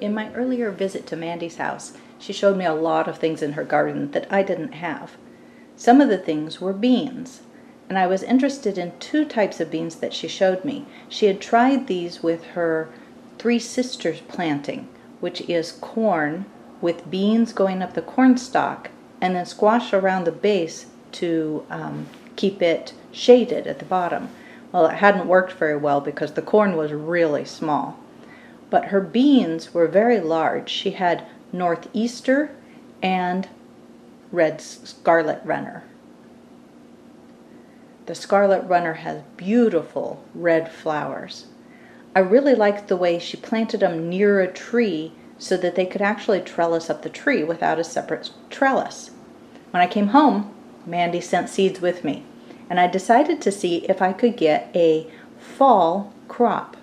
In my earlier visit to Mandy's house, she showed me a lot of things in her garden that I didn't have. Some of the things were beans, and I was interested in two types of beans that she showed me. She had tried these with her Three Sisters planting, which is corn with beans going up the corn stalk and then squash around the base to keep it shaded at the bottom. Well, it hadn't worked very well because the corn was really small. But her beans were very large. She had Northeaster and red Scarlet Runner. The Scarlet Runner has beautiful red flowers. I really liked the way she planted them near a tree so that they could actually trellis up the tree without a separate trellis. When I came home, Mandy sent seeds with me, and I decided to see if I could get a fall crop.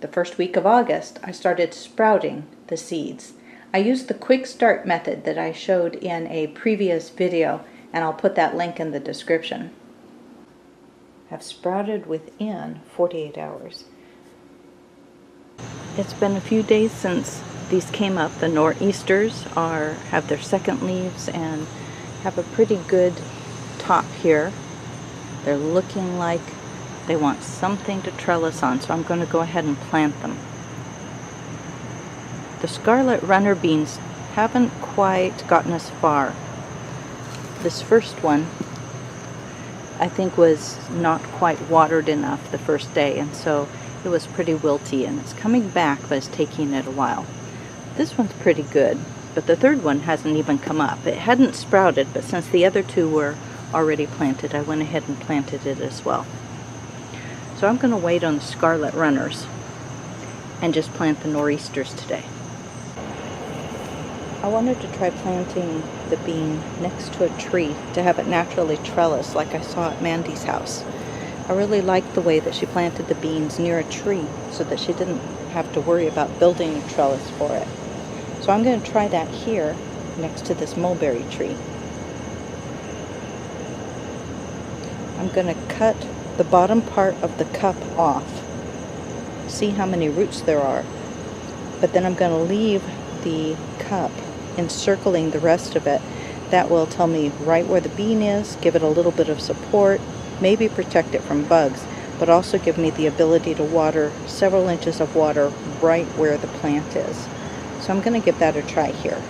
The first week of August, I started sprouting the seeds. I used the quick start method that I showed in a previous video, and I'll put that link in the description. Have sprouted within 48 hours. It's been a few days since these came up. The Nor'easters have their second leaves and have a pretty good top here. They're looking like they want something to trellis on, so I'm going to go ahead and plant them. The Scarlet Runner beans haven't quite gotten as far. This first one I think was not quite watered enough the first day, and so it was pretty wilty, and it's coming back, but it's taking it a while. This one's pretty good, but the third one hasn't even come up. It hadn't sprouted, but since the other two were already planted, I went ahead and planted it as well. So I'm going to wait on the Scarlet Runners and just plant the Nor'easters today. I wanted to try planting the bean next to a tree to have it naturally trellis like I saw at Mandy's house. I really liked the way that she planted the beans near a tree so that she didn't have to worry about building a trellis for it. So I'm going to try that here next to this mulberry tree. I'm going to cut the bottom part of the cup off. See how many roots there are. But then I'm going to leave the cup encircling the rest of it. That will tell me right where the bean is, give it a little bit of support, maybe protect it from bugs, but also give me the ability to water several inches of water right where the plant is. So I'm going to give that a try here.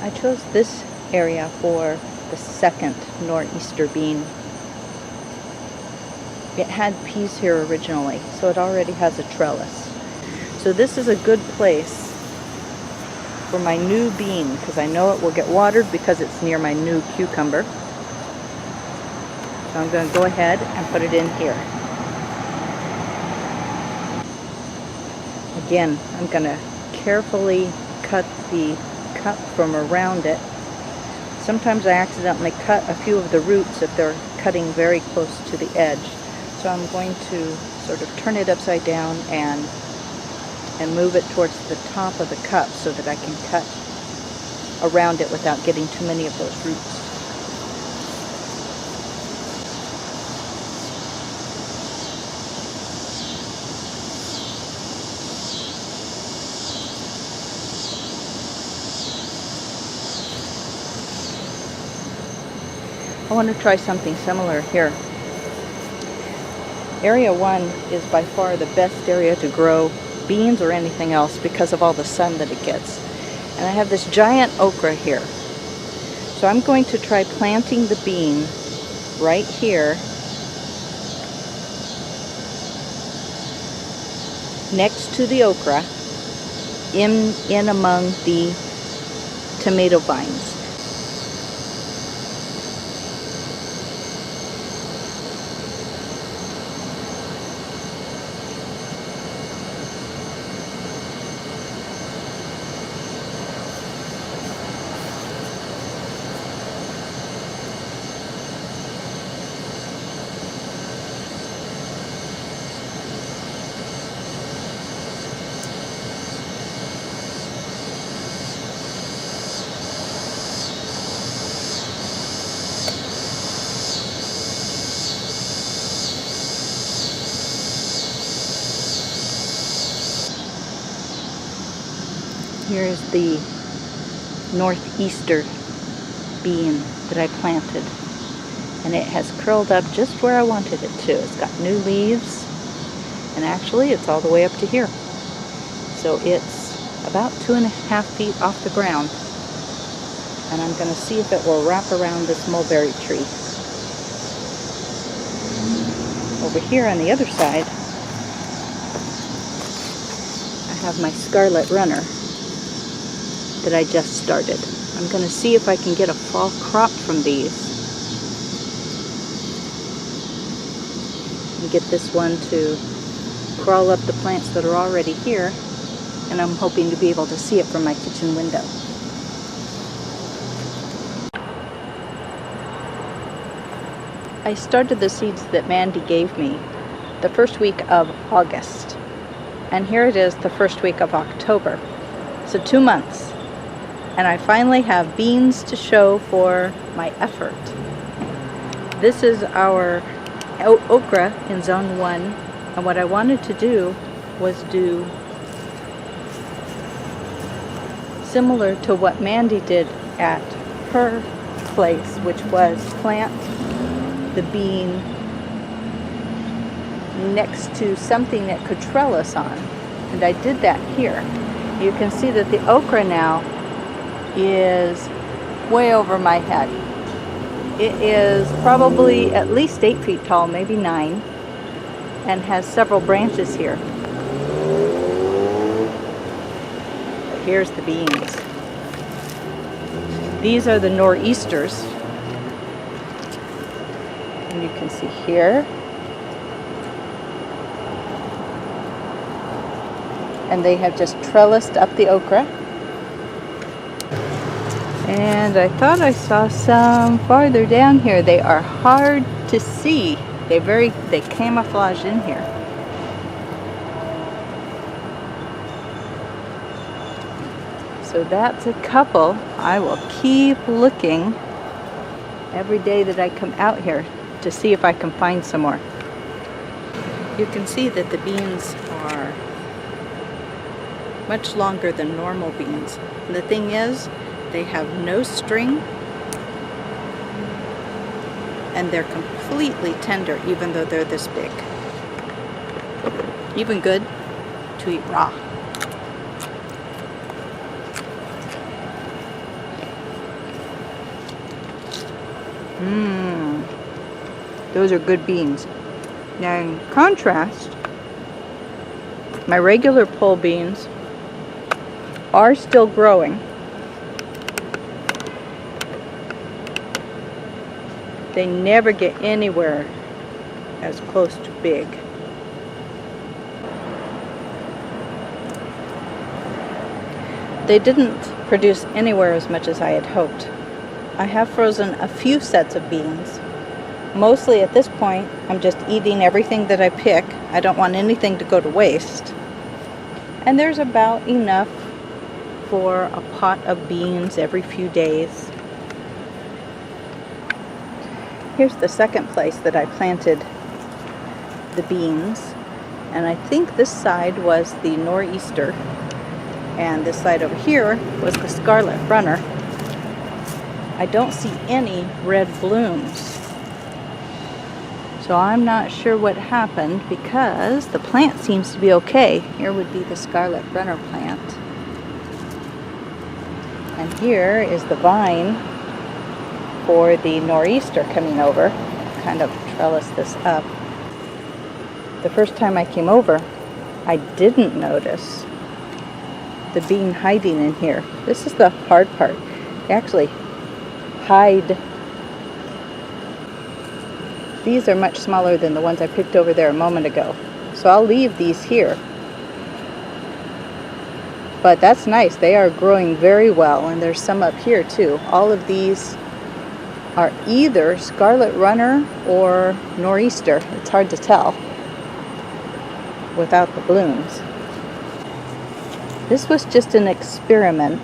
I chose this area for the second Nor'easter bean. It had peas here originally, so it already has a trellis. So this is a good place for my new bean, because I know it will get watered because it's near my new cucumber. So I'm going to go ahead and put it in here. Again, I'm going to carefully cut the cup from around it. Sometimes I accidentally cut a few of the roots if they're cutting very close to the edge. So I'm going to sort of turn it upside down and move it towards the top of the cup so that I can cut around it without getting too many of those roots. I want to try something similar here. Area 1 is by far the best area to grow beans or anything else because of all the sun that it gets. And I have this giant okra here. So I'm going to try planting the bean right here next to the okra in among the tomato vines. Here's the northeaster bean that I planted, and it has curled up just where I wanted it to. It's got new leaves, and actually it's all the way up to here. So it's about 2.5 feet off the ground, and I'm going to see if it will wrap around this mulberry tree. Over here on the other side, I have my Scarlet runner that I just started. I'm going to see if I can get a fall crop from these and get this one to crawl up the plants that are already here, and I'm hoping to be able to see it from my kitchen window. I started the seeds that Mandy gave me the first week of August, and here it is the first week of October. So 2 months, and I finally have beans to show for my effort. This is our okra in zone 1, and what I wanted to do was do similar to what Mandy did at her place, which was plant the bean next to something that could trellis on, and I did that here. You can see that the okra now is way over my head. It is probably at least 8 feet tall, maybe 9, and has several branches here. But here's the beans. These are the nor'easters. And you can see here. And they have just trellised up the okra. And I thought I saw some farther down here. They are hard to see. They camouflage in here. So that's a couple. I will keep looking every day that I come out here to see if I can find some more. You can see that the beans are much longer than normal beans. And the thing is, they have no string, and they're completely tender even though they're this big. Even good to eat raw. Those are good beans. Now in contrast, my regular pole beans are still growing. They never get anywhere as close to big. They didn't produce anywhere as much as I had hoped. I have frozen a few sets of beans. Mostly at this point, I'm just eating everything that I pick. I don't want anything to go to waste. And there's about enough for a pot of beans every few days. Here's the second place that I planted the beans. And I think this side was the nor'easter. And this side over here was the Scarlet runner. I don't see any red blooms. So I'm not sure what happened because the plant seems to be okay. Here would be the Scarlet runner plant. And here is the vine for the nor'easter coming over. Kind of trellis this up. The first time I came over, I didn't notice the bean hiding in here. This is the hard part. They actually hide. These are much smaller than the ones I picked over there a moment ago. So I'll leave these here. But that's nice. They are growing very well, and there's some up here too. All of these are either Scarlet runner or nor'easter. It's hard to tell without the blooms. This was just an experiment.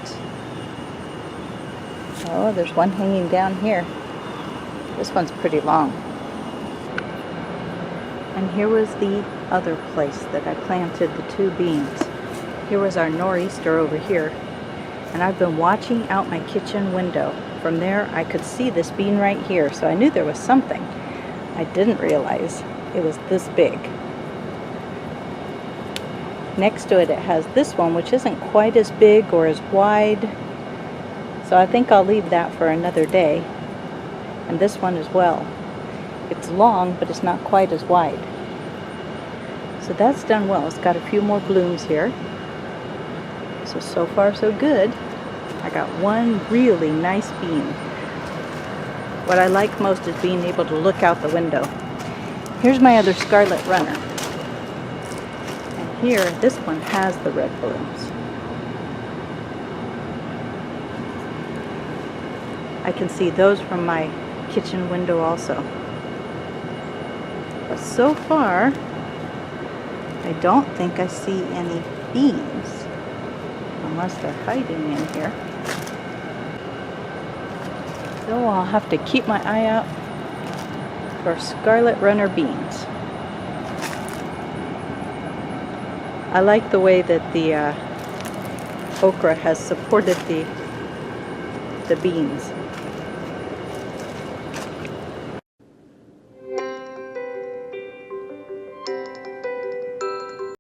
Oh, there's one hanging down here. This one's pretty long. And here was the other place that I planted the 2 beans. Here was our nor'easter over here. And I've been watching out my kitchen window. From there, I could see this bean right here, so I knew there was something. I didn't realize it was this big. Next to it, it has this one, which isn't quite as big or as wide. So I think I'll leave that for another day. And this one as well. It's long, but it's not quite as wide. So that's done well. It's got a few more blooms here. So far so good. I got one really nice bean. What I like most is being able to look out the window. Here's my other scarlet runner. And here, this one has the red blooms. I can see those from my kitchen window also. But so far, I don't think I see any beans, unless they're hiding in here. So I'll have to keep my eye out for scarlet runner beans. I like the way that the okra has supported the beans.